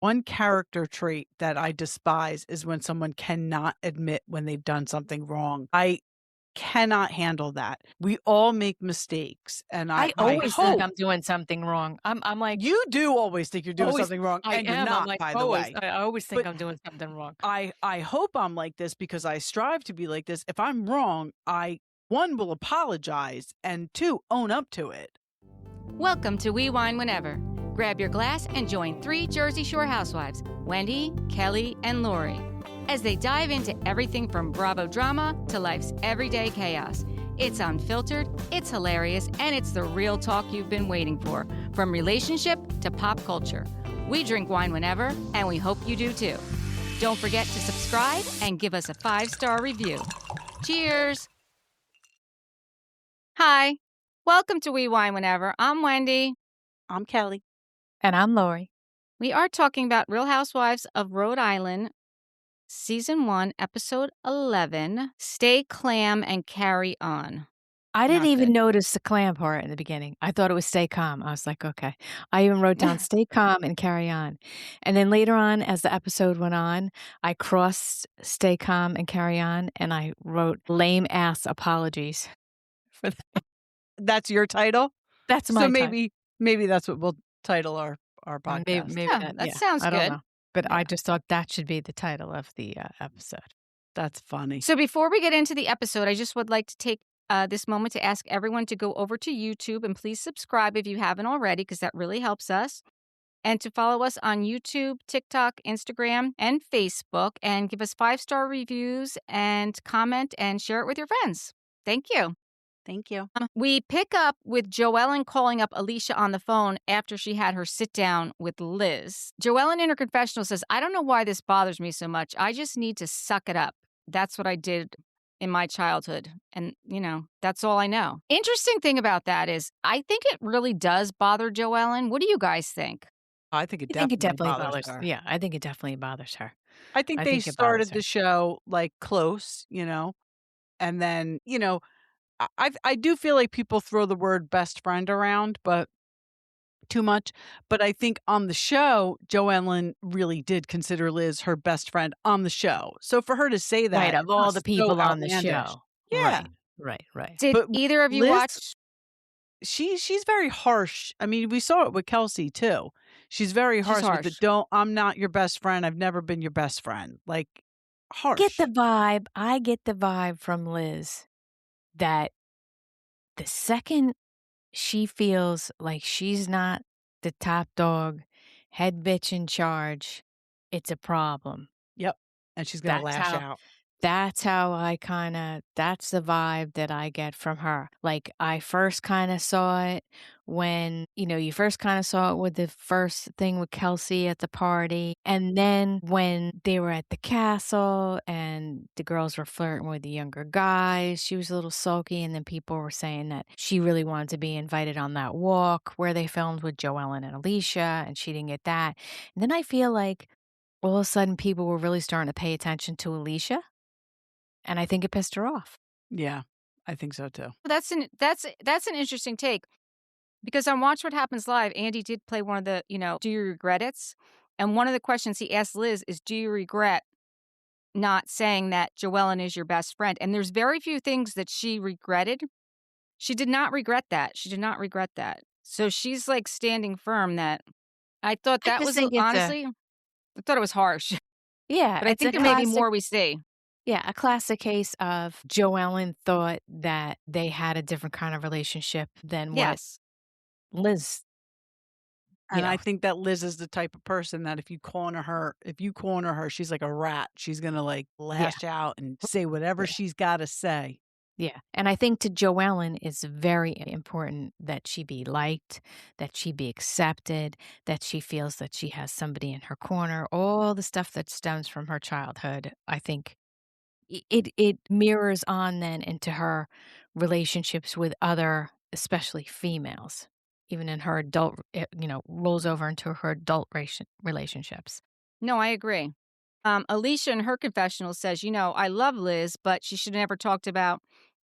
One character trait that I despise is when someone cannot admit when they've done something wrong. I cannot handle that. We all make mistakes, and I I always think hope I'm doing something wrong. I'm like, you do always think you're doing always something wrong, I and you're am. I'm not, like, by the always. way. I always think But I'm doing something wrong. I hope I'm like this because I strive to be like this. If I'm wrong, I, 1, will apologize, and 2, own up to it. Welcome to We Wine Whenever. Grab your glass and join 3 Jersey Shore housewives, Wendy, Kelly, and Lori, as they dive into everything from Bravo drama to life's everyday chaos. It's unfiltered, it's hilarious, and it's the real talk you've been waiting for, from relationship to pop culture. We drink wine whenever, and we hope you do too. Don't forget to subscribe and give us a 5-star review. Cheers! Hi, welcome to We Wine Whenever. I'm Wendy. I'm Kelly. And I'm Lori. We are talking about Real Housewives of Rhode Island, Season 1, Episode 11, Stay Clam and Carry On. I didn't Not even good. notice the clam part in the beginning. I thought it was stay calm. I was like, okay. I even wrote down stay calm and carry on. And then later on, as the episode went on, I crossed stay calm and carry on, and I wrote lame ass apologies for that. That's your title? That's So my title. maybe that's what we'll title our Maybe, podcast. maybe Yeah, that sounds I don't good. know. But Yeah. I just thought that should be the title of the episode. That's funny. So before we get into the episode, I just would like to take this moment to ask everyone to go over to YouTube and please subscribe if you haven't already, because that really helps us. And to follow us on YouTube, TikTok, Instagram, and Facebook, and give us 5-star reviews and comment and share it with your friends. Thank you. Thank you. We pick up with Joellen calling up Alicia on the phone after she had her sit down with Liz. Joellen in her confessional says, I don't know why this bothers me so much. I just need to suck it up. That's what I did in my childhood. And, that's all I know. Interesting thing about that is I think it really does bother Joellen. What do you guys think? I think it I think it definitely definitely bothers bothers. her. Yeah, I think it definitely bothers her. I think I they think it bothers started her. the show, like, close, and then, I do feel like people throw the word best friend around, but too much. But I think on the show, Joellen really did consider Liz her best friend on the show. So for her to say that, Right, of it's not all the so people on the outlandish. show. Yeah. Right. Did But either of you Liz, watch? she's very harsh. I mean, we saw it with Kelsey too. She's very She's harsh with the harsh. I'm not your best friend. I've never been your best friend. Like, Get harsh. I get the vibe from Liz that the second she feels like she's not the top dog, head bitch in charge, it's a problem. Yep. And she's going to That's lash how out. That's how that's the vibe that I get from her. Like, I first kind of saw it when, you first kind of saw it with the first thing with Kelsey at the party. And then when they were at the castle and the girls were flirting with the younger guys, she was a little sulky. And then people were saying that she really wanted to be invited on that walk where they filmed with Joellen and Alicia, and she didn't get that. And then I feel like all of a sudden people were really starting to pay attention to Alicia. And I think it pissed her off. Yeah, I think so too. That's an interesting take. Because on Watch What Happens Live, Andy did play one of the, do you regret it? And one of the questions he asked Liz is, do you regret not saying that Joellen is your best friend? And there's very few things that she regretted. She did not regret that. So she's like standing firm that I thought I that just was, think it's honestly, I thought it was harsh. yeah, But I it's think a there may be classic more we see. yeah, a classic case of Joellen thought that they had a different kind of relationship than what Yes. Liz, And I think that Liz is the type of person that if you corner her, she's like a rat. She's going to like lash out and say whatever Yeah. she's got to say. Yeah. And I think to Joellen, it's very important that she be liked, that she be accepted, that she feels that she has somebody in her corner, all the stuff that stems from her childhood. I think it mirrors on then into her relationships with other, especially females, even in her adult, rolls over into her adult relationships. No, I agree. Alicia in her confessional says, I love Liz, but she should have never talked about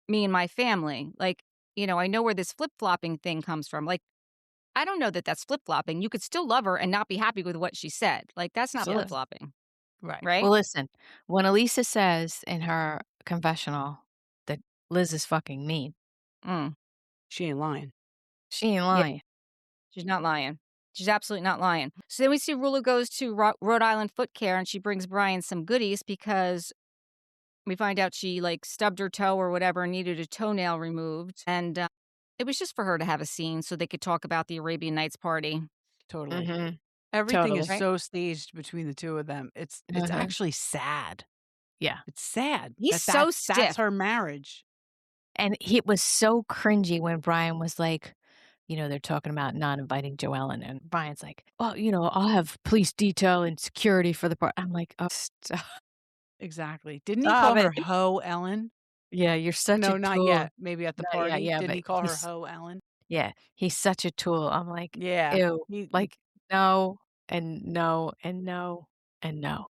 me and my family. Like, I know where this flip-flopping thing comes from. Like, I don't know that that's flip-flopping. You could still love her and not be happy with what she said. Like, that's not Absolutely. flip-flopping, Right. right? Well, listen, when Alicia says in her confessional that Liz is fucking mean, Mm. She ain't lying. she ain't Yeah. lying. She's not lying. She's absolutely not lying. So then we see Rulla goes to Rhode Island Foot Care, and she brings Brian some goodies because we find out she, like, stubbed her toe or whatever and needed a toenail removed. And it was just for her to have a scene so they could talk about the Arabian Nights party. Totally. Mhm. Everything is Totally. Right? so staged between the two of them. It's Mhm. actually sad. Yeah. It's sad He's that so that's stiff. her marriage. And it was so cringy when Brian was like, they're talking about not inviting Joellen, and Brian's like, "Oh, I'll have police detail and security for the part." I'm like, "Oh, stop Exactly. Didn't he call stop her it." Ho Ellen? Yeah, you're such a No, not tool. yet. Maybe at the Not yet, party. yeah, Didn't but he call her Ho Ellen? he's such a tool. I'm like, Yeah. "Ew." He Like, no, and no, and no, and no.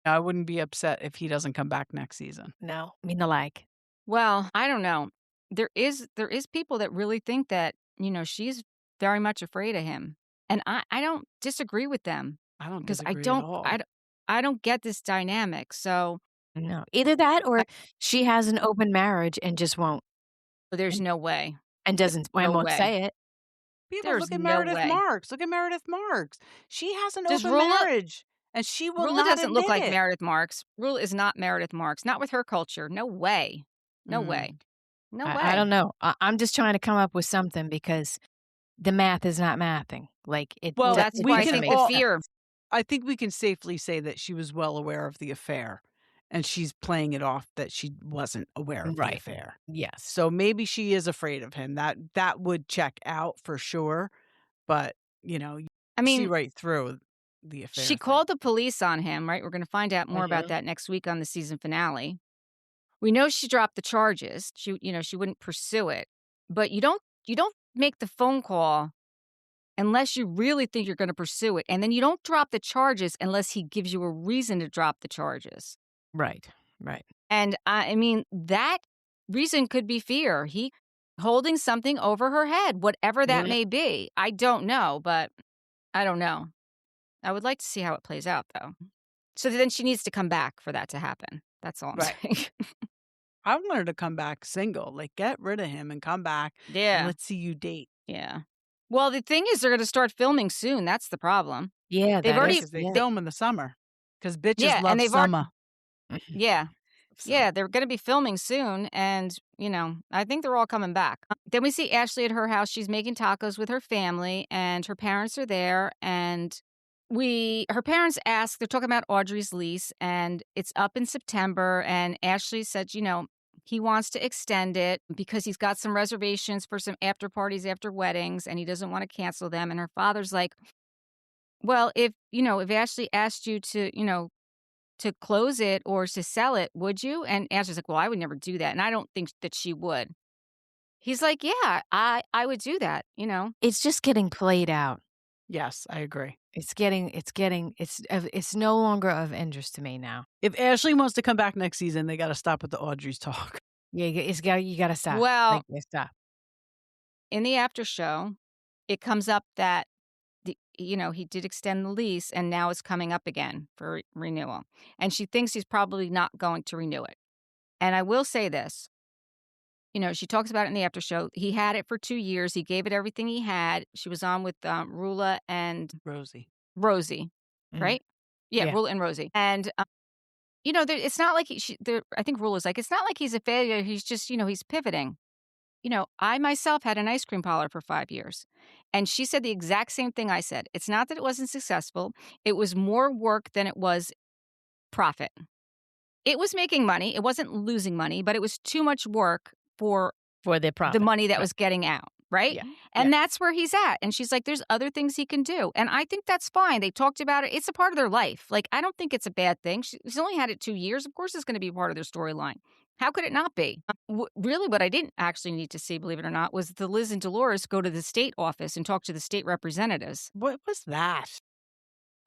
I wouldn't be upset if he doesn't come back next season. No, mean the like. Well, I don't know. There is people that really think that, she's very much afraid of him. And I don't disagree with them I don't because disagree at all. I don't get this dynamic. So No. Either that or I, she has an open marriage and just won't there's and no way. and No won't way. say it. People There's look at no Meredith way. Marks. Look at Meredith Marks. She has an Does open marriage, and she will Rulla not doesn't look admit like it. Meredith Marks. Rulla is not Meredith Marks. Not with her culture. No way. No Mm. way. No I don't way. know. I'm just trying to come up with something because the math is not mathing. Like, Well, Well, that's it why I we doesn't can think make the all fear. sense. I think we can safely say that she was well aware of the affair, and she's playing it off that she wasn't aware of the Right. affair. Yes. So maybe she is afraid of him. That would check out for sure, but, you I see mean, right through the affair she thing. called the police on him, right? We're going to find out more about Mhm. that next week on the season finale. We know she dropped the charges. She wouldn't pursue it. But you don't make the phone call unless you really think you're going to pursue it. And then you don't drop the charges unless he gives you a reason to drop the charges. Right. Right. And I mean, that reason could be fear. He holding something over her head, whatever that Mhm. may be. I don't know, but I don't know. I would like to see how it plays out, though. So then she needs to come back for that to happen. That's all I'm Right. saying. I want her to come back single. Like, get rid of him and come back, and Yeah. let's see you date. Yeah. Well, the thing is they're gonna start filming soon, that's the problem. Yeah, They've that already Yeah, is. because they Yeah. film in the summer. Because bitches Yeah, and love they've already summer. yeah. So, Yeah, they're gonna be filming soon, and, I think they're all coming back. Then we see Ashley at her house, she's making tacos with her family, and her parents are there, and her parents ask they're talking about Audrey's lease, and it's up in September, and Ashley said, he wants to extend it because he's got some reservations for some after parties after weddings, and he doesn't wanna cancel them, and her father's like, "Well, if Ashley asked you to close it or to sell it, would you?" And Ashley's like, "Well, I would never do that." And I don't think that she would. He's like, "Yeah, I would do that, you know?" It's just getting played out. yes, I agree. It's no longer of interest to me now. If Ashley wants to come back next season, they gotta stop with the Audrey's talk. Yeah, you gotta stop. Well, Like, yeah, stop. in the after show, it comes up that he did extend the lease and now it's coming up again for renewal. And she thinks he's probably not going to renew it. And I will say this, she talks about it in the after show. He had it for 2 years. He gave it everything he had. She was on with Rulla and Rosie. Rosie, Mm. right? Yeah, Yeah. Rulla and Rosie. And it's not like I think Rulla's like, it's not like he's a failure. He's just, he's pivoting. I myself had an ice cream parlor for 5 years, and she said the exact same thing I said. It's not that it wasn't successful. It was more work than it was profit. It was making money. It wasn't losing money, but it was too much work for For the the profit. money that Right. was getting out, right? Yeah. And that's where he's at. And she's like, there's other things he can do. And I think that's fine. They talked about it. It's a part of their life. Like, I don't think it's a bad thing. She's only had it 2 years. Of course, it's going to be part of their storyline. How could it not be? Really, what I didn't actually need to see, believe it or not, was the Liz and Dolores go to the state office and talk to the state representatives. What was that?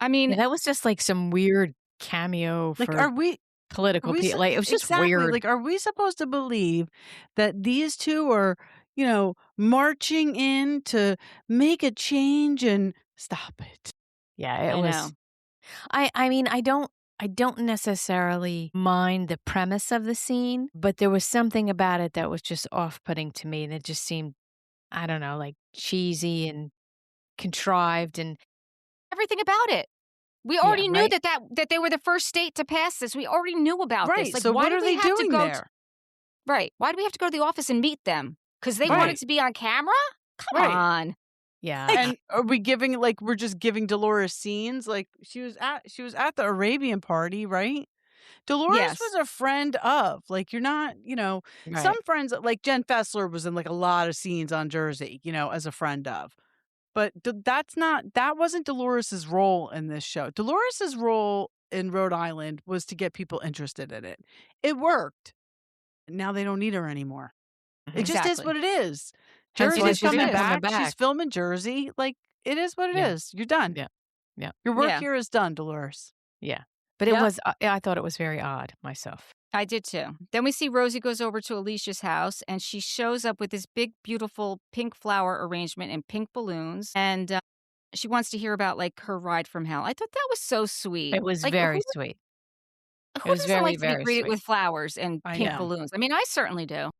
I mean, Yeah, that was just like some weird cameo Like, for are we political people. Like, it was just exactly, weird. like, are we supposed to believe that these two are, marching in to make a change and stop it. Yeah, it I know. was I mean, I don't necessarily mind the premise of the scene, but there was something about it that was just off-putting to me, and it just seemed, I don't know, like, cheesy and contrived and Everything about it. We yeah, already knew right? that they were the first state to pass this. We already knew about this. Right. Like, So why what did are we they have to doing go there? right. Why do we have to go to the office and meet them? Because they wanted Right. to be on camera? Come Right. on. Yeah, Like, And are we giving we're just giving Dolores scenes? Like she was at the Arabian party, right? Dolores was yes. a friend of. Like you're not, right. some friends like Jen Fessler was in like a lot of scenes on Jersey, as a friend of. But that wasn't Dolores's role in this show. Dolores's role in Rhode Island was to get people interested in it. It worked. Now they don't need her anymore. It Mhm. just is Exactly. what it is. Hence It why is Jersey's what she's it coming not is. coming back. She's back. filming Jersey. Like it is what it Yeah, is. You're done. yeah, yeah, Your work Yeah, here is done, Dolores. yeah. But it Yep. was I thought it was very odd myself. I did too. Then we see Rosie goes over to Alicia's house and she shows up with this big, beautiful pink flower arrangement and pink balloons. And she wants to hear about like her ride from hell. I thought that was so sweet. It was Like, very sweet. It who was doesn't very, like to be very greeted sweet. with flowers and I pink know. balloons? I mean, I certainly do.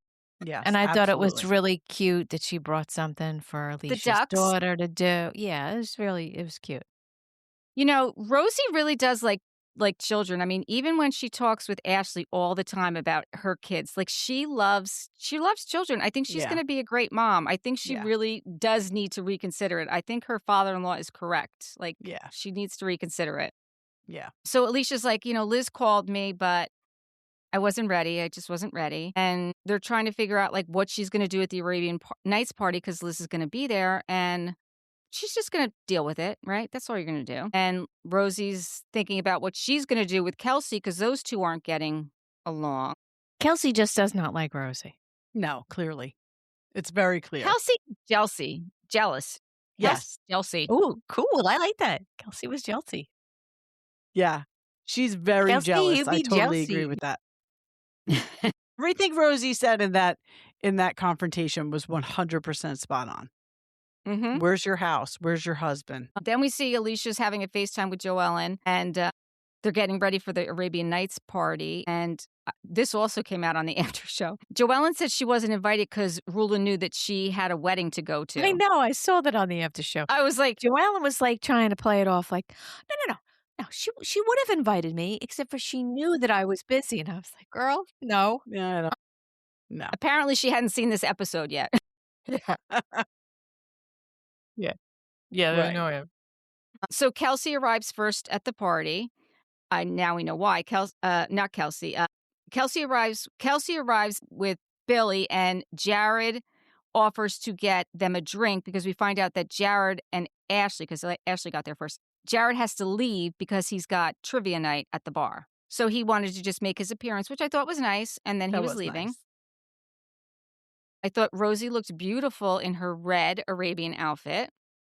Yes, And I thought it was absolutely. really cute that she brought something for The Alicia's ducks. daughter to do. Yeah, it was cute. Rosie really does like children. I mean, even when she talks with Ashley all the time about her kids, like she loves children. I think she's Yeah. going to be a great mom. I think she Yeah. really does need to reconsider it. I think her father-in-law is correct. Like Yeah. she needs to reconsider it. Yeah. So Alicia's like, Liz called me, but I wasn't ready. I just wasn't ready. And they're trying to figure out like what she's going to do at the Arabian Nights party because Liz is going to be there and she's just going to deal with it, right? That's all you're going to do. And Rosie's thinking about what she's going to do with Kelsey because those two aren't getting along. Kelsey just does not like Rosie. No, clearly. It's very clear. Kelsey, jealous. Yes. Chelsea. Ooh, cool. I like that. Kelsey was jealousy. Yeah. She's very Kelsey, jealous. you I be totally agree jealousy. with that. Everything Rosie said in that confrontation was 100% spot on. Mm-hmm. Where's your house? Where's your husband? Then we see Alicia's having a FaceTime with Joellen, and they're getting ready for the Arabian Nights party. And this also came out on the after show. Joellen said she wasn't invited because Rulla knew that she had a wedding to go to. I know. I saw that on the after show. I was like, Joellen was like trying to play it off like, no. No, she would have invited me, except for she knew that I was busy. And I was like, girl, no. Yeah, I don't. No. apparently she hadn't seen this episode yet. Yeah. Yeah. Yeah, Right. no, yeah. So Kelsey arrives first at the party. Now we know why. Not Kelsey. Kelsey arrives with Billy, and Jared offers to get them a drink because we find out that Jared and Ashley, because Ashley got there first, Jared has to leave because he's got trivia night at the bar. So he wanted to just make his appearance, which I thought was nice, and then he That was leaving. nice. I thought Rosie looked beautiful in her red Arabian outfit.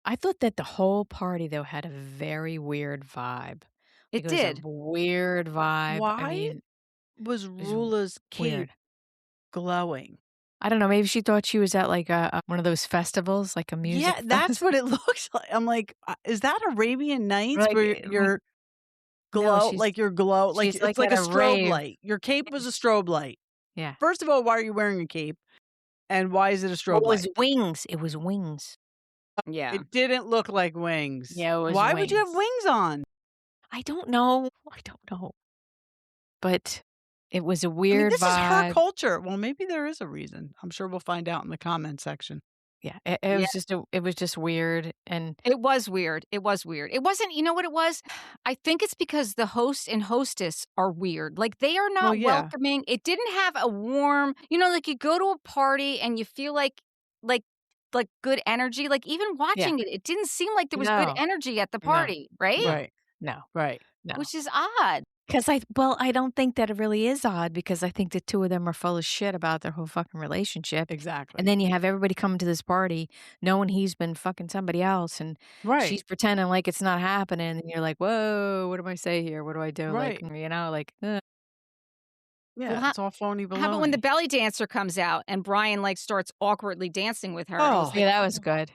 I thought that the whole party, though, had a very weird vibe. It Like, was did. a weird vibe. Why I mean, was it was Rulla's cape weird. glowing? I don't know. Maybe she thought she was at like one of those festivals, like a music. Yeah, that's what it looks like. I'm like, is that Arabian Nights Like, where you're glow, she's like you're glow, like she's, it's like, like a at a strobe rave. light. Your cape was a strobe light. Yeah. First of all, why are you wearing a cape? And why is it a Well, strobe it was light? wings. It was wings. Yeah. It didn't look like wings. Yeah, it was Why would you have wings. wings on? I don't know. But it was a I mean, weird this is her vibe. culture. Well, maybe there is a reason. I'm sure we'll find out in the comment section. Yeah, it Yeah. was just weird, and It was weird. It wasn't, you know what it was? I think it's because the host and hostess are weird. Like they are not yeah. welcoming. It didn't have a warm, like you go to a party and you feel like good energy. Like even watching it didn't seem like there was good No. energy at the No. party, right? Right. no, Right. no. Which is odd. Because I don't think that it really is odd because I think the two of them are full of shit about their whole fucking relationship. Exactly. And then you have everybody coming to this party knowing he's been fucking somebody else and right. she's pretending like it's not happening. And you're like, whoa, what do I say here? What do I do? Right. Like, like, Yeah, Well, it's all phony baloney. how about when the belly dancer comes out and Brian, like, starts awkwardly dancing with her? Oh. He's Yeah, that was good.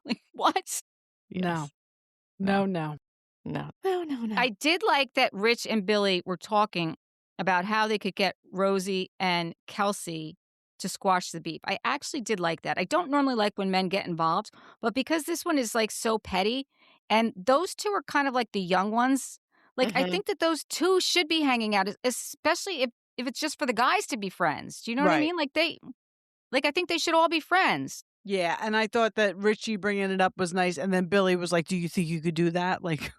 like, what? No. Yes. No. No, no, no. I did like that Rich and Billy were talking about how they could get Rosie and Kelsey to squash the beef. I actually did like that. I don't normally like when men get involved, but because this one is like so petty, and those two are kind of like the young ones, like I Mhm. think that those two should be hanging out, especially if it's just for the guys to be friends. Do you know what I Right. mean? Like I think they should all be friends. Yeah, and I thought that Richie bringing it up was nice, and then Billy was like, "Do you think you could do that?" Like,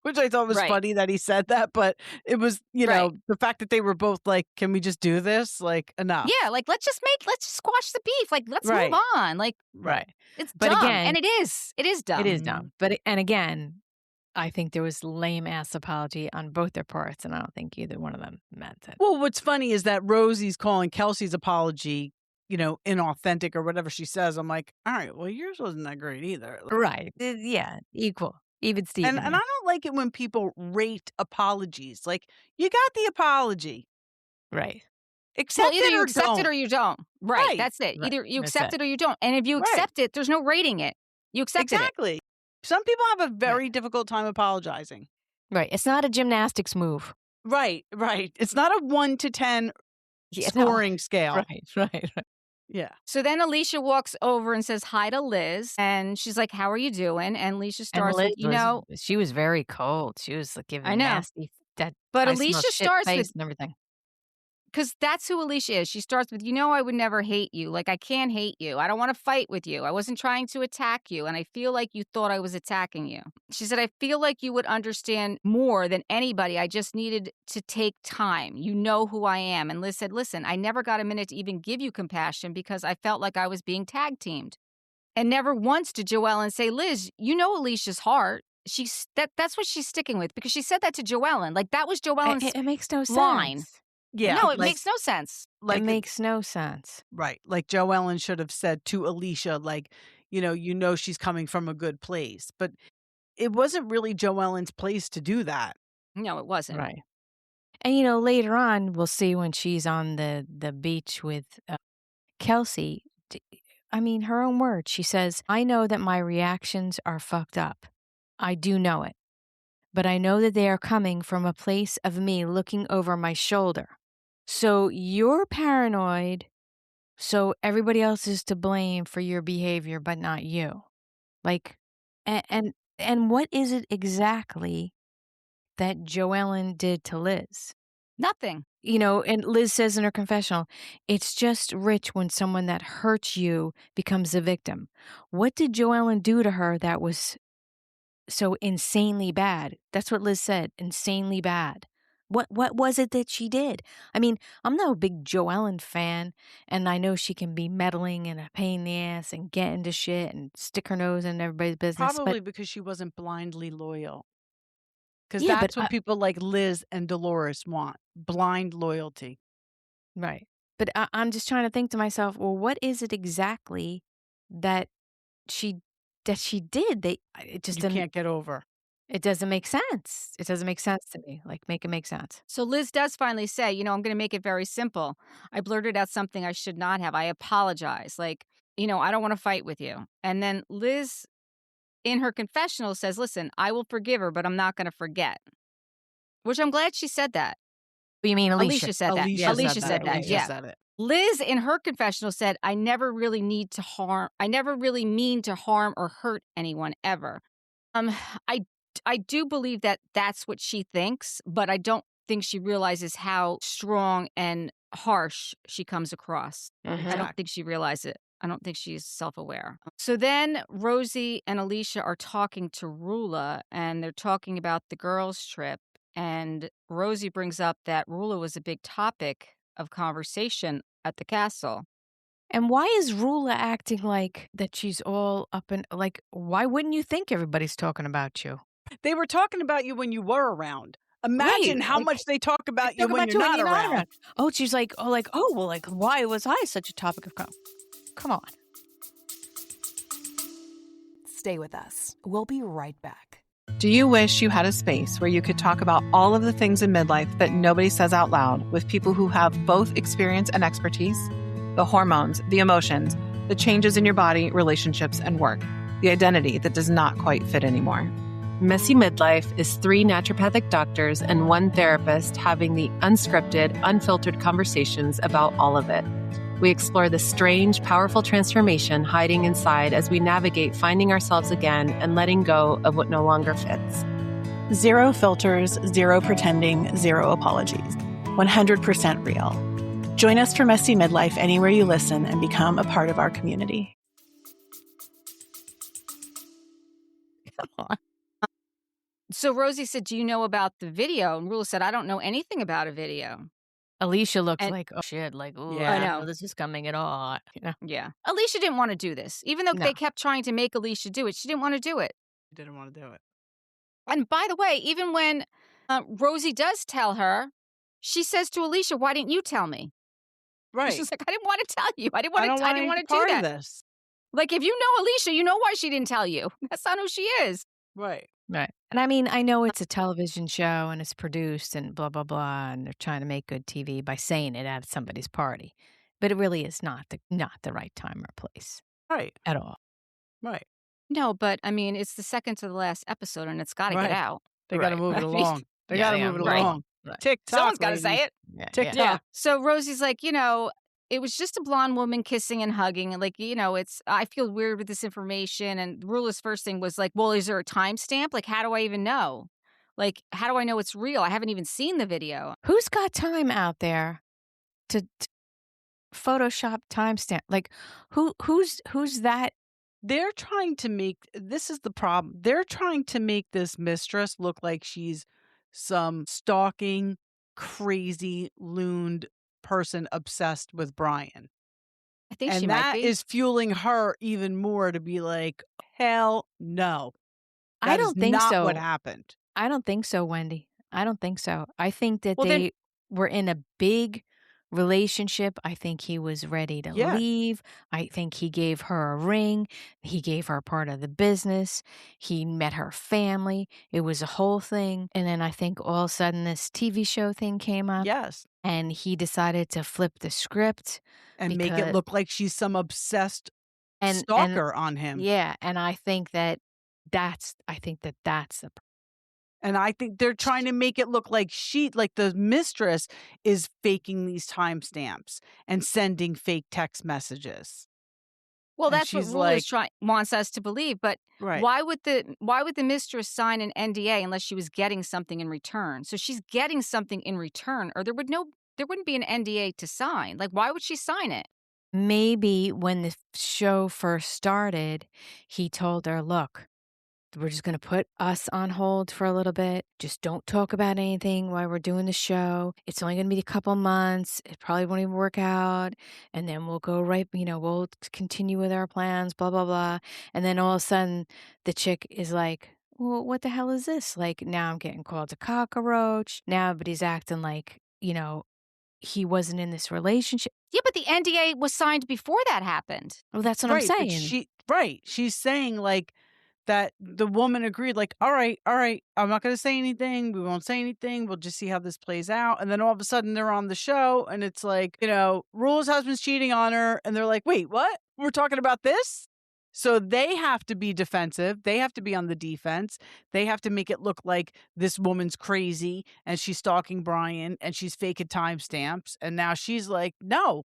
which I thought was Right. funny that he said that, but it was, Right. the fact that they were both like, "Can we just do this?" Like, enough. Yeah, like let's just squash the beef. Like let's Right. move on. Like Right. it's But dumb, again, and it is dumb. It is dumb. But and again, I think there was lame ass apology on both their parts, and I don't think either one of them meant it. Well, what's funny is that Rosie's calling Kelsey's apology, inauthentic or whatever she says. I'm like, all right, well, yours wasn't that great either. Right. Yeah. Equal. Even Steven. And I don't like it when people rate apologies. Like, you got the apology. Right. Accept Either it you or accept don't. it or you don't. Right. That's it. Right. Either you That's accept it or you don't. And if you Right. accept it, there's no rating it. You accepted it. Exactly. Some people have a very difficult time apologizing. Right. It's not a gymnastics move. Right. It's not a 1 to 10 scoring scale. Right. Yeah. So then Alicia walks over and says hi to Liz, and she's like, "How are you doing?" And Alicia starts And with, Liz she was very cold. She was like giving I know. nasty. But I smell Alicia shit starts face with, and everything. because that's who Alicia is. She starts with, I would never hate you. Like, I can't hate you. I don't want to fight with you. I wasn't trying to attack you. And I feel like you thought I was attacking you. She said, I feel like you would understand more than anybody. I just needed to take time. You know who I am. And Liz said, listen, I never got a minute to even give you compassion because I felt like I was being tag teamed. And never once did Joellen say, Liz, you know Alicia's heart. That's what she's sticking with, because she said that to Joellen. Like, that was Joellen's It makes no sense. line. Yeah. No, it makes no sense. It makes no sense. Right. Like Joellen should have said to Alicia, like, she's coming from a good place. But it wasn't really Joellen's place to do that. No, it wasn't. Right. And, later on, we'll see when she's on the beach with Kelsey. I mean, her own words. She says, I know that my reactions are fucked up. I do know it. But I know that they are coming from a place of me looking over my shoulder. So you're paranoid, so everybody else is to blame for your behavior, but not you. Like, and what is it exactly that Joellen did to Liz? Nothing. And Liz says in her confessional, it's just rich when someone that hurts you becomes a victim. What did Joellen do to her that was so insanely bad? That's what Liz said, insanely bad. What was it that she did? I mean, I'm not a big Joellen fan, and I know she can be meddling and a pain in the ass and get into shit and stick her nose in everybody's business. Probably because she wasn't blindly loyal. Because Yeah, that's but what people like Liz and Dolores want. Blind loyalty. Right. But I'm just trying to think to myself, well, what is it exactly that she did? It just You can't get over. It doesn't make sense. It doesn't make sense to me. Like, make it make sense. So Liz does finally say, I'm going to make it very simple. I blurted out something I should not have. I apologize. Like, I don't want to fight with you. And then Liz, in her confessional, says, listen, I will forgive her, but I'm not going to forget. Which I'm glad she said that. You mean Alicia? Alicia said that. Alicia said that. Alicia Yeah. said it. Liz, in her confessional, said, I never really mean to harm or hurt anyone ever. I do believe that that's what she thinks, but I don't think she realizes how strong and harsh she comes across. I don't think she realizes it. I don't think she's self-aware. So then Rosie and Alicia are talking to Rulla, and they're talking about the girls' trip. And Rosie brings up that Rulla was a big topic of conversation at the castle. And why is Rulla acting like that she's all up and like, why wouldn't you think everybody's talking about you? They were talking about you when you were around. Imagine how much they talk about you when you're not around. Oh, she's like, why was I such a topic of Come on. Stay with us. We'll be right back. Do you wish you had a space where you could talk about all of the things in midlife that nobody says out loud with people who have both experience and expertise? The hormones, the emotions, the changes in your body, relationships, and work. The identity that does not quite fit anymore. Messy Midlife is 3 naturopathic doctors and 1 therapist having the unscripted, unfiltered conversations about all of it. We explore the strange, powerful transformation hiding inside as we navigate finding ourselves again and letting go of what no longer fits. 0 filters, 0 pretending, 0 apologies. 100% real. Join us for Messy Midlife anywhere you listen and become a part of our community. So Rosie said, do you know about the video? And Rulla said, I don't know anything about a video. Alicia looked And- like, oh shit, like, oh, Yeah. I I know know. this is coming at all. You know? Yeah. Alicia didn't want to do this. Even though No. they kept trying to make Alicia do it, she didn't want to do it. Didn't want to do it. And by the way, even when Rosie does tell her, she says to Alicia, why didn't you tell me? Right. She's like, I didn't want to tell you. I didn't I want don't to want do part that. of this. Like, if you know Alicia, you know why she didn't tell you. That's not who she is. Right. Right. And I mean, I know it's a television show and it's produced and blah, blah, blah, and they're trying to make good TV by saying it at somebody's party. But it really is not the right time or place Right. at all. Right. No, but I mean, it's the second to the last episode and it's got to Right. get out. They got to Right, move it right. along. They Yeah, got to yeah, move it right. along. Right. TikTok. Someone's got to ladies. say it. Yeah, TikTok. Yeah. So Rosie's like, it was just a blonde woman kissing and hugging. And like, I feel weird with this information. And Rulla's first thing was like, well, is there a timestamp? Like, how do I even know? Like, how do I know it's real? I haven't even seen the video. Who's got time out there to Photoshop timestamp? Like, who's that? They're trying to make, this is the problem. They're trying to make this mistress look like she's some stalking, crazy, looned person obsessed with Brian. I think she And might that be. is fueling her even more to be like, hell no. I That is don't think not so. what happened. I don't think so, Wendy. I don't think so. I think that Well, then- they were in a big relationship. I think he was ready to Yeah. leave. I think he gave her a ring. He gave her part of the business. He met her family. It was a whole thing. And then I think all of a sudden this TV show thing came up Yes. and he decided to flip the script. And make it Because- look like she's some obsessed And stalker on him. yeah, and I think that that's the And I think they're trying to make it look like the mistress is faking these timestamps and sending fake text messages. Well, and that's what she's Rulla wants us to believe. But Right. why would the mistress sign an NDA unless she was getting something in return? So she's getting something in return, or there wouldn't be an NDA to sign. Like, why would she sign it? Maybe when the show first started, he told her, look, we're just going to put us on hold for a little bit. Just don't talk about anything while we're doing the show. It's only going to be a couple months. It probably won't even work out. And then we'll go we'll continue with our plans, blah, blah, blah. And then all of a sudden the chick is like, well, what the hell is this? Like, now I'm getting called a cockroach. Now everybody's acting like, he wasn't in this relationship. Yeah, but the NDA was signed before that happened. Well, that's what Right, I'm but saying. She's saying like that the woman agreed, like, all right, I'm not going to say anything. We won't say anything. We'll just see how this plays out. And then all of a sudden they're on the show and it's like, Rulla's husband's cheating on her. And they're like, wait, what? We're talking about this? So they have to be defensive. They have to be on the defense. They have to make it look like this woman's crazy and she's stalking Brian and she's faking timestamps. And now she's like, no,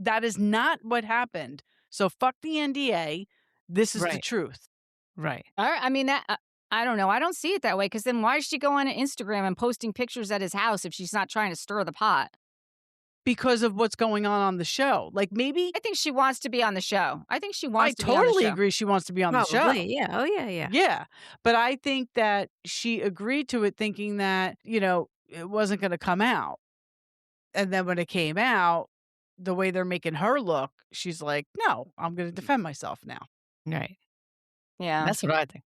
that is not what happened. So fuck the NDA. This is the Right. truth. Right. All right. I mean, I don't know. I don't see it that way because then why is she going on Instagram and posting pictures at his house if she's not trying to stir the pot? Because of what's going on the show. Like maybe I think she wants to be on the show. I think she I wants to be on the totally show. agree she wants to be on the show. Probably, yeah. Oh, yeah, yeah. Yeah. But I think that she agreed to it thinking that, it wasn't going to come out. And then when it came out, the way they're making her look, she's like, no, I'm going to defend myself now. Right. Yeah. That's what I think.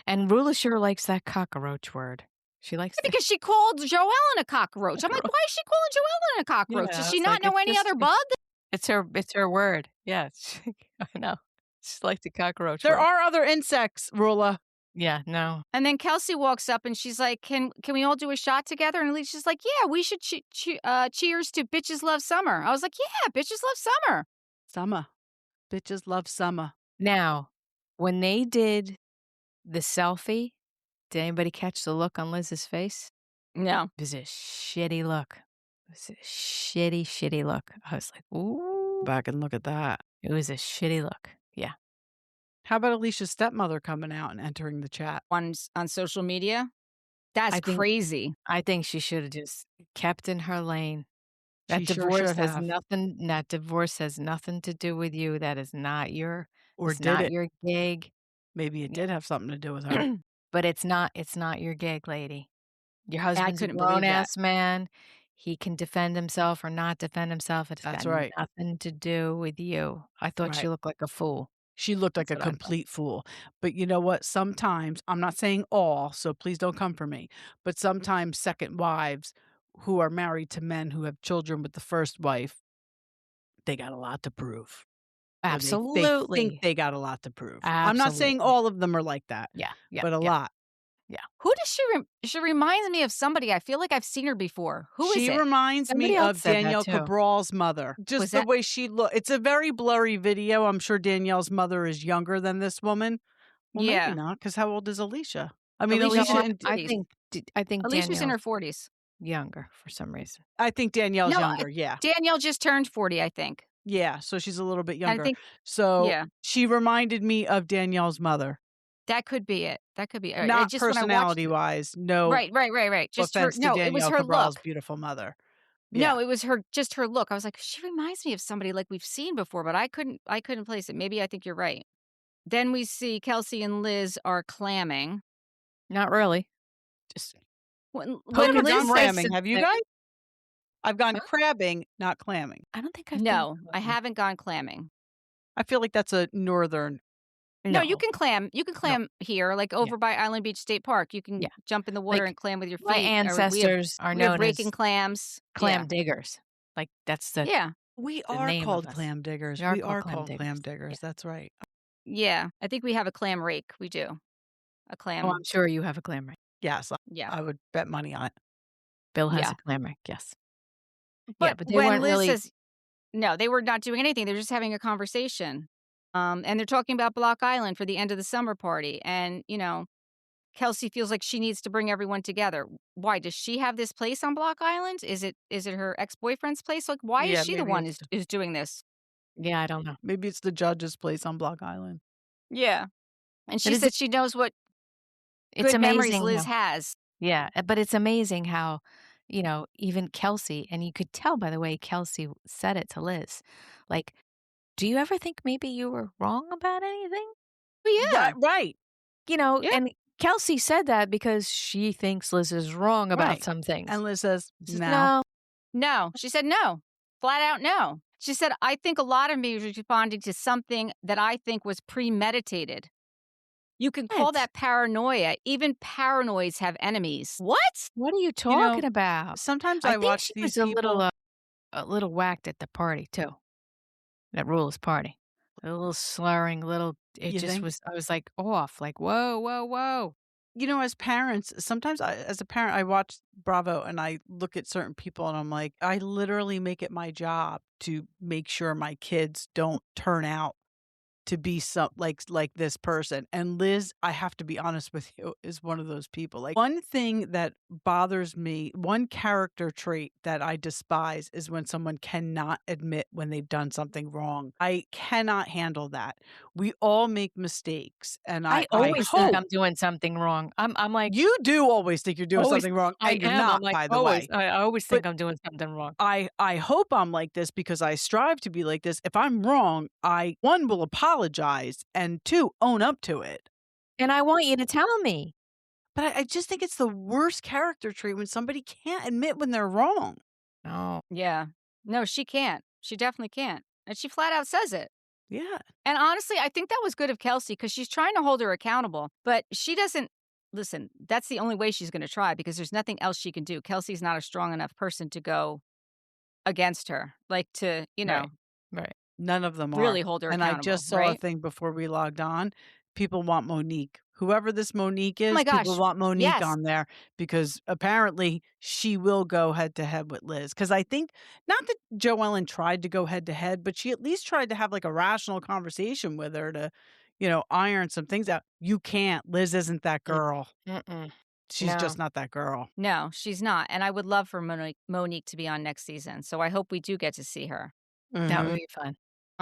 And Rulla sure likes that cockroach word. She likes that. Because she called Joellen a cockroach. I'm like, why is she calling Joellen a cockroach? Yeah, Does she it's not like, know it's any just- other bug? It's her word. Yeah, I know. She's like the cockroach There word. are other insects, Rulla. Yeah, no. And then Kelsey walks up and she's like, can we all do a shot together? And Alicia's like, yeah, we should cheers to Bitches Love Summer. I was like, yeah, Bitches Love Summer. Summer. Bitches love summer. Now, when they did the selfie, did anybody catch the look on Liz's face? No. It was a shitty look. It was a shitty, shitty look. I was like, ooh. Back and look at that. It was a shitty look. Yeah. How about Alicia's stepmother coming out and entering the chat? On social media? That's crazy. I think she should have just kept in her lane. That She sure divorce should has have. nothing. That divorce has nothing to do with you. That is not your. Or it's did not it? your gig. Maybe it did have something to do with her. But it's not. It's not your gig, lady. Your husband's a couldn't believe that. grown-ass man. He can defend himself or not defend himself. It's That's got right. nothing to do with you. I thought she Right. looked like a fool. She looked like a That's what I thought. complete fool. But you know what? Sometimes, I'm not saying all, so please don't come for me, but sometimes second wives who are married to men who have children with the first wife, they got a lot to prove. Or Absolutely. They think they got a lot to prove. I'm not saying Absolutely. all of them are like that, Yeah. but a lot. Yeah. Who does she reminds me of somebody. I feel like I've seen her before. Who is She it? reminds Somebody me else of said that Danielle too. Cabral's mother. Just Was the that- way she looked. It's a very blurry video. I'm sure Danielle's mother is younger than this woman. Well, Yeah. maybe not, because how old is Alicia? I mean, Alicia's Alicia in and her I 40s. think Alicia's in her Danielle's 40s. younger for some reason. I think Danielle's No, younger. Yeah. Danielle just turned 40, I think. Yeah. So she's a little bit And I younger. think So yeah. she reminded me of Danielle's mother. That could be it. That could be it. Not Just when I watched personality wise. No Right. Just her offense to no, it was Danielle her Cabral's look. beautiful mother. No, Yeah. it was her look. I was like, she reminds me of somebody like we've seen before, but I couldn't place it. Maybe I think you're right. Then we see Kelsey and Liz are clamming. Not really. Just When I've Liz gone says clamming. Have you something- guys? I've gone Huh? crabbing, not clamming. I don't think I've No, been- I haven't gone clamming. I feel like that's a northern. No, you can clam. You can clam here, like over by Island Beach State Park. You can Yeah. jump in the water Like, and clam with your feet. My or ancestors are we have known raking as clams. clam diggers. Like that's the Yeah, We the are name of called us. clam diggers. We are We called are clam called clam diggers. diggers. That's right. yeah. I think we have a clam rake. We do a clam. Oh, I'm sure you have a clam ring. Yes, yeah, I would bet money on it. Bill has Yeah. a clam ring. Yes. but but they when weren't Liz really. says no, they were not doing anything. They were just having a conversation. And they're talking about Block Island for the end of the summer party. And Kelsey feels like she needs to bring everyone together. Why does she have this place on Block Island? Is it her ex-boyfriend's place? Like, why Yeah, is she the maybe one it's is doing this? Yeah, I don't know. Maybe it's the judge's place on Block Island. Yeah, and she is said she knows what It's good memories amazing. Liz how- has. Yeah, but it's amazing how, even Kelsey, and you could tell by the way Kelsey said it to Liz, like, do you ever think maybe you were wrong about anything? Yeah, Right. Yeah. And Kelsey said that because she thinks Liz is wrong about Right. some things. And Liz says, She says, no. no. She said no, flat out no. She said, I think a lot of me was responding to something that I think was premeditated. You can call What? that paranoia. Even paranoids have enemies. What? What are you talking about? Sometimes I I think watch she these was people. a little whacked at the party too. At Rulla's party, a little slurring, little. It You just think? was. I was like off. Like whoa, whoa, whoa. As parents, sometimes as a parent, I watch Bravo and I look at certain people and I'm like, I literally make it my job to make sure my kids don't turn out to be some like this person. And Liz, I have to be honest with you, is one of those people. Like, one thing that bothers me, one character trait that I despise is when someone cannot admit when they've done something wrong. I cannot handle that. We all make mistakes, and I always hope think I'm doing something wrong. I'm like you do always think you're doing Always- something wrong, I and you're am. not, I'm like by the always. way. I always But- think I'm doing something wrong. I hope I'm like this because I strive to be like this. If I'm wrong, I, one, will apologize, and two, own up to it. And I want you to tell me. But I just think it's the worst character trait when somebody can't admit when they're wrong. No. Yeah. No, she can't. She definitely can't. And she flat out says it. Yeah. And honestly, I think that was good of Kelsey because she's trying to hold her accountable, but she doesn't listen. That's the only way she's going to try because there's nothing else she can do. Kelsey's not a strong enough person to go against her, like to, Right. None of them really are. hold her And accountable. I just saw a right? thing before we logged on. People want Monique, whoever this Monique is, my people gosh. want Monique Yes. on there because apparently she will go head to head with Liz. Because I think not that Joellen tried to go head to head, but she at least tried to have like a rational conversation with her to, iron some things out. You can't. Liz isn't that girl. Mm-mm. She's just not that girl. No, she's not. And I would love for Monique to be on next season. So I hope we do get to see her. That would Mhm. be fun.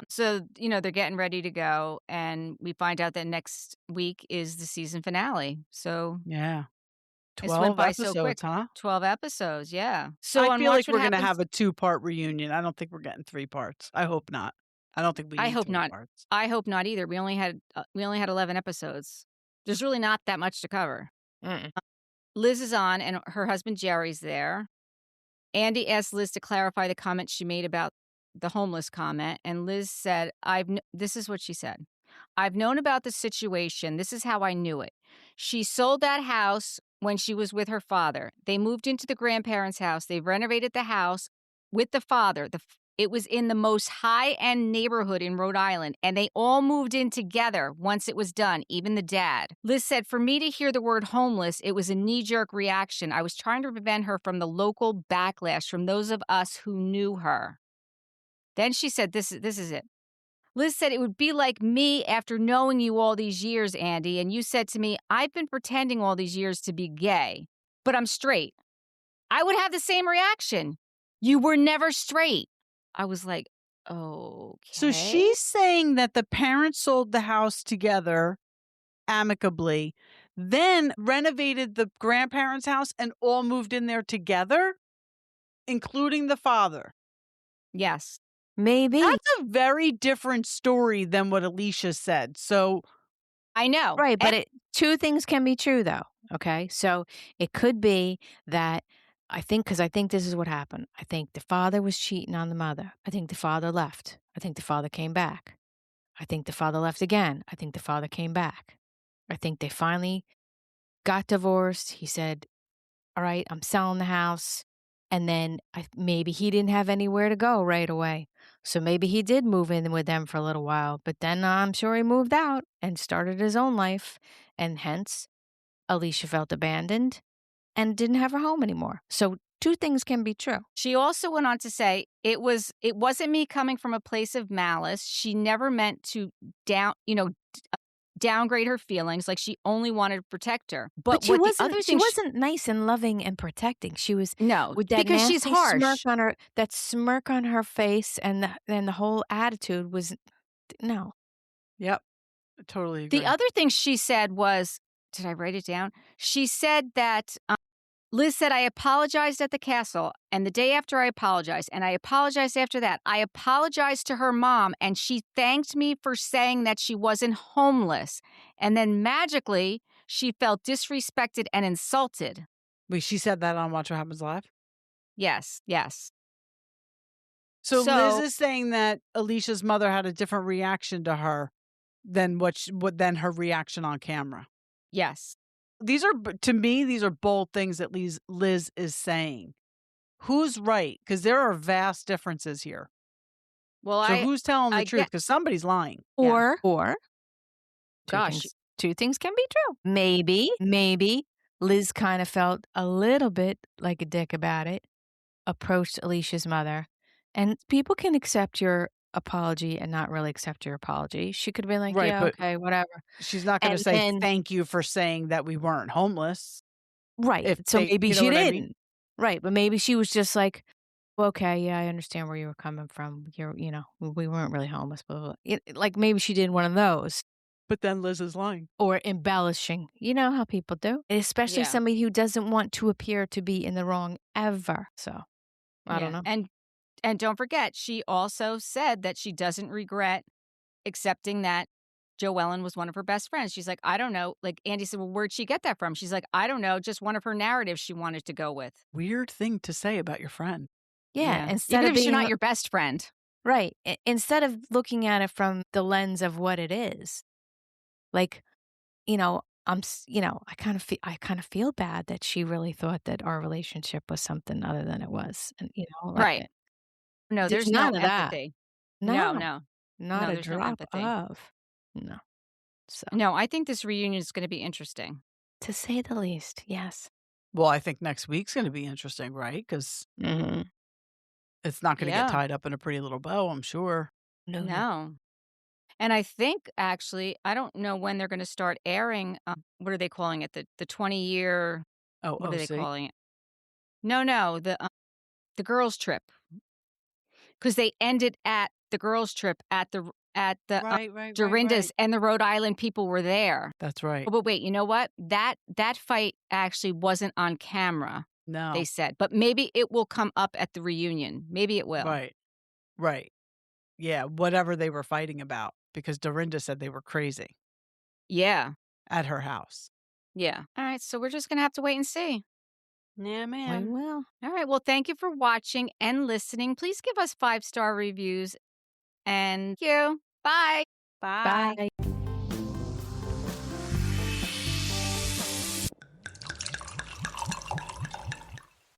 So, they're getting ready to go. And we find out that next week is the season finale. So Yeah. this went 12 by so quick. episodes, huh? 12 episodes. Yeah. So I on feel Watch like What we're gonna Happens. have a 2-part reunion. I don't think we're getting 3 parts. I hope not. I don't think we I need hope 3 not. parts. I hope not either. We only had 11 episodes. There's really not that much to cover. Mm-mm. Liz is on, and her husband Jerry's there. Andy asked Liz to clarify the comment she made about the homeless comment, and Liz said, this is what she said. I've known about the situation. This is how I knew it. She sold that house when she was with her father. They moved into the grandparents' house. They renovated the house with the father. It was in the most high-end neighborhood in Rhode Island, and they all moved in together once it was done, even the dad. Liz said, for me to hear the word homeless, it was a knee-jerk reaction. I was trying to prevent her from the local backlash from those of us who knew her. Then she said, this is it. Liz said, it would be like me after knowing you all these years, Andy, and you said to me, I've been pretending all these years to be gay, but I'm straight. I would have the same reaction. You were never straight. I was like, okay. So she's saying that the parents sold the house together amicably, then renovated the grandparents' house and all moved in there together, including the father. Yes. Maybe. That's a very different story than what Alicia said. So I know. Right, but two things can be true, though, okay? So it could be that because I think this is what happened. I think the father was cheating on the mother. I think the father left. I think the father came back. I think the father left again. I think the father came back. I think they finally got divorced. He said, all right, I'm selling the house. And then maybe he didn't have anywhere to go right away. So maybe he did move in with them for a little while. But then I'm sure he moved out and started his own life. And hence, Alicia felt abandoned and didn't have her home anymore. So two things can be true. She also went on to say, it wasn't me coming from a place of malice. She never meant to downgrade her feelings. Like, she only wanted to protect her. But she wasn't nice and loving and protecting. She was with that because she's nasty harsh. smirk on her, that smirk on her face, and the whole attitude was no. Yep, I totally agree. The other thing she said was, did I write it down? She said that Liz said, I apologized at the castle, and the day after I apologized, and I apologized after that. I apologized to her mom, and she thanked me for saying that she wasn't homeless. And then magically, she felt disrespected and insulted. Wait, she said that on Watch What Happens Live? Yes. So Liz is saying that Alicia's mother had a different reaction to her than than her reaction on camera. Yes. To me, these are bold things that Liz is saying. Who's right? Because there are vast differences here. Well, so who's telling the truth? Because somebody's lying. Or gosh, two things can be true. Maybe Liz kind of felt a little bit like a dick about it, approached Alicia's mother, and people can accept your apology and not really accept your apology. She could have been like, Right, yeah, okay, whatever. She's not going to say thank you for saying that we weren't homeless. Right. So maybe she didn't. I mean? Right. But maybe she was just like, okay, yeah, I understand where you were coming from. We weren't really homeless, blah, blah. Like maybe she did one of those. But then Liz is lying. Or embellishing. You know how people do. Especially somebody who doesn't want to appear to be in the wrong ever. So I don't know. And don't forget, she also said that she doesn't regret accepting that Joellen was one of her best friends. She's like, I don't know. Like Andy said, well, where'd she get that from? She's like, I don't know. Just one of her narratives she wanted to go with. Weird thing to say about your friend. Yeah. Instead of being not your best friend. Right. Instead of looking at it from the lens of what it is. Like, I kind of feel bad that she really thought that our relationship was something other than it was. And, right. No, there's none no of empathy. that. No. Not a drop no empathy. of. No. So, No, I think this reunion is going to be interesting. to say the least, yes. Well, I think next week's gonna be interesting, right? Because Mm-hmm. it's not gonna get Yeah. tied up in a pretty little bow, I'm sure. No. And I think actually, I don't know when they're going to start airing. What are they calling it? The 20-year. Oh, What are they OC? calling it? No, the girls' trip, because they ended at the girls' trip at the Right. Dorinda's, and the Rhode Island people were there. That's right. Oh, but wait, you know what? That fight actually wasn't on camera. No. They said, but maybe it will come up at the reunion. Maybe it will. Right. Yeah, whatever they were fighting about, because Dorinda said they were crazy Yeah. at her house. Yeah. All right. So we're just gonna have to wait and see. Yeah, We man. will. All right. Well, thank you for watching and listening. Please give us 5-star reviews. And thank you. Bye. Bye.